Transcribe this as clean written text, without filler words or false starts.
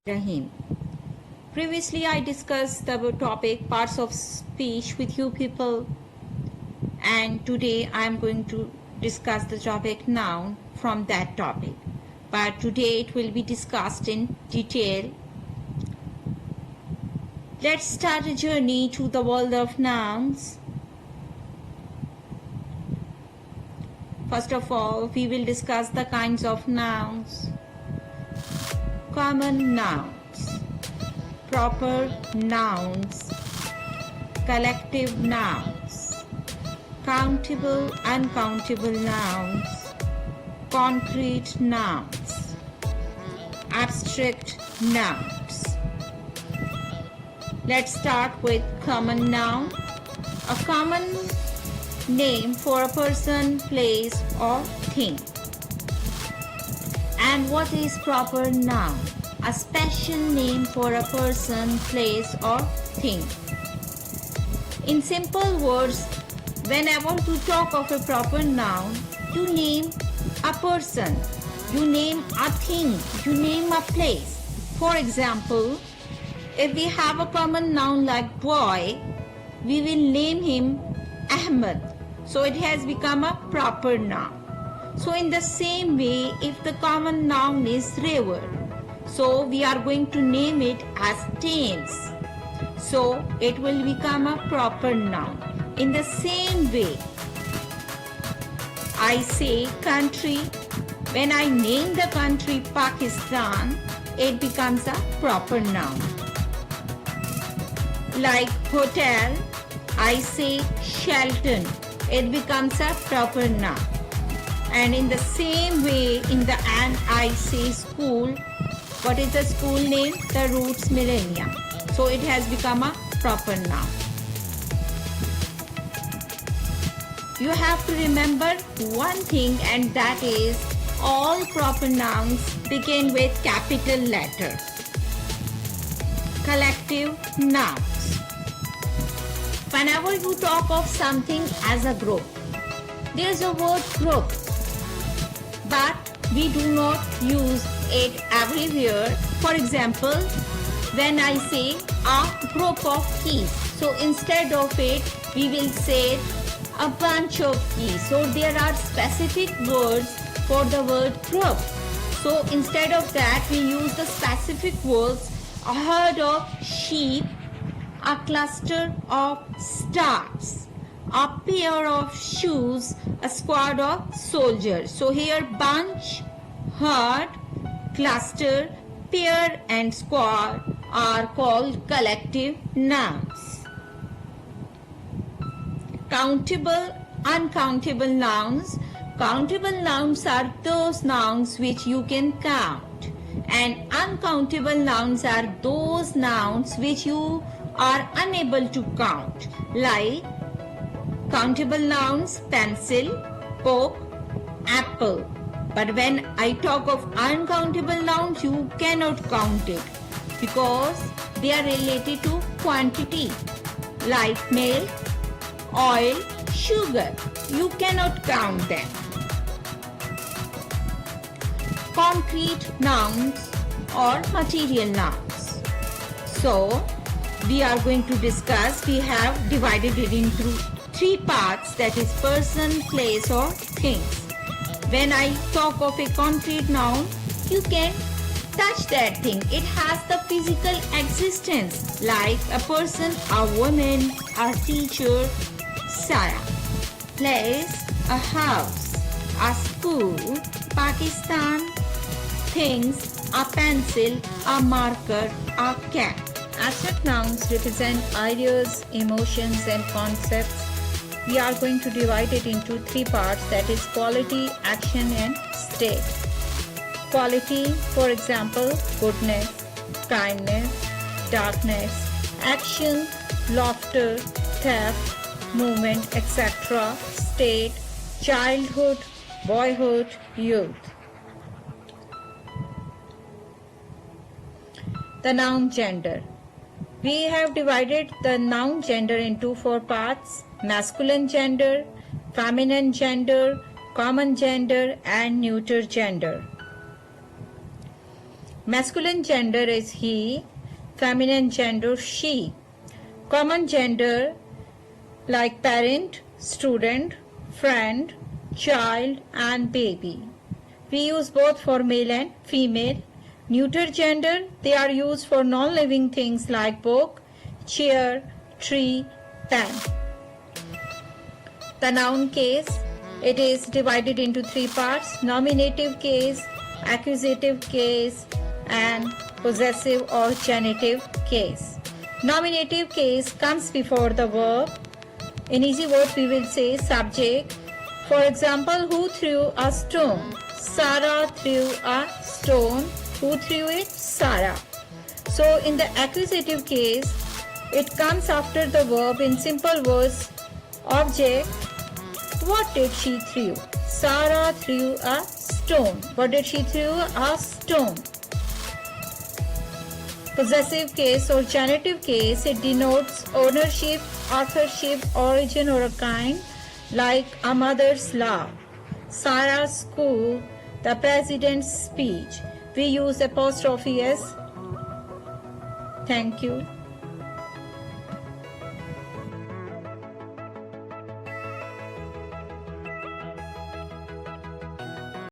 Rahim. Previously, I discussed the topic parts of speech with you people, and today I am going to discuss the topic noun from that topic. But today it will be discussed in detail. Let's start a journey to the world of nouns. First of all, we will discuss the kinds of nouns. Common nouns, proper nouns, collective nouns, countable, uncountable nouns, concrete nouns, abstract nouns. Let's start with common noun. A common name for a person, place, or thing. And what is proper noun? A special name for a person, place, or thing. In simple words, when I want to talk of a proper noun, you name a person, you name a thing, you name a place. For example, if we have a common noun like boy, we will name him Ahmed. So it has become a proper noun. So in the same way, if the common noun is river, so we are going to name it as Thames. So it will become a proper noun. In the same way, I say country. When I name the country Pakistan, it becomes a proper noun. Like hotel, I say Shelton. It becomes a proper noun. And in the same way, in the end, I say school. What is the school name? The Roots Millennium. So it has become a proper noun. You have to remember one thing, and that is all proper nouns begin with capital letters. Collective nouns. Whenever you talk of something as a group, there is a word group, but we do not use it everywhere. For example, when I say a group of keys, so instead of it, we will say a bunch of keys. So there are specific words for the word group. So instead of that, we use the specific words: a herd of sheep, a cluster of stars, a pair of shoes, a squad of soldiers. So here bunch, herd, cluster, pair and squad are called collective nouns. Countable, uncountable nouns. Countable nouns are those nouns which you can count, and uncountable nouns are those nouns which you are unable to count, like countable nouns pencil, book, apple. But when I talk of uncountable nouns, you cannot count it because they are related to quantity, like milk, oil, sugar. You cannot count them. Concrete nouns or material nouns. So we are going to discuss, we have divided it into three parts, that is person, place or things. When I talk of a concrete noun, you can touch that thing. It has the physical existence, like a person, a woman, a teacher, Sarah. Place, a house, a school, Pakistan. Things, a pencil, a marker, a cat. Abstract nouns represent ideas, emotions and concepts. We are going to divide it into three parts, that is quality, action and state. Quality, for example, goodness, kindness, darkness. Action, laughter, theft, movement, etc. State, childhood, boyhood, youth. The noun gender. We have divided the noun gender into four parts: masculine gender, feminine gender, common gender and neuter gender. Masculine gender is he, feminine gender she. Common gender like parent, student, friend, child and baby. We use both for male and female. Neuter gender, they are used for non-living things like book, chair, tree, pen. The noun case, it is divided into three parts: nominative case, accusative case and possessive or genitive case. Nominative case comes before the verb. In easy words we will say subject. For example, who threw a stone? Sarah threw a stone. Who threw it? Sarah. So in the accusative case, it comes after the verb in simple words. Object, what did she throw? Sarah threw a stone. What did she throw? A stone. Possessive case or genitive case, it denotes ownership, authorship, origin or a kind, like a mother's love, Sarah's school, the president's speech. We use apostrophe s. Thank you.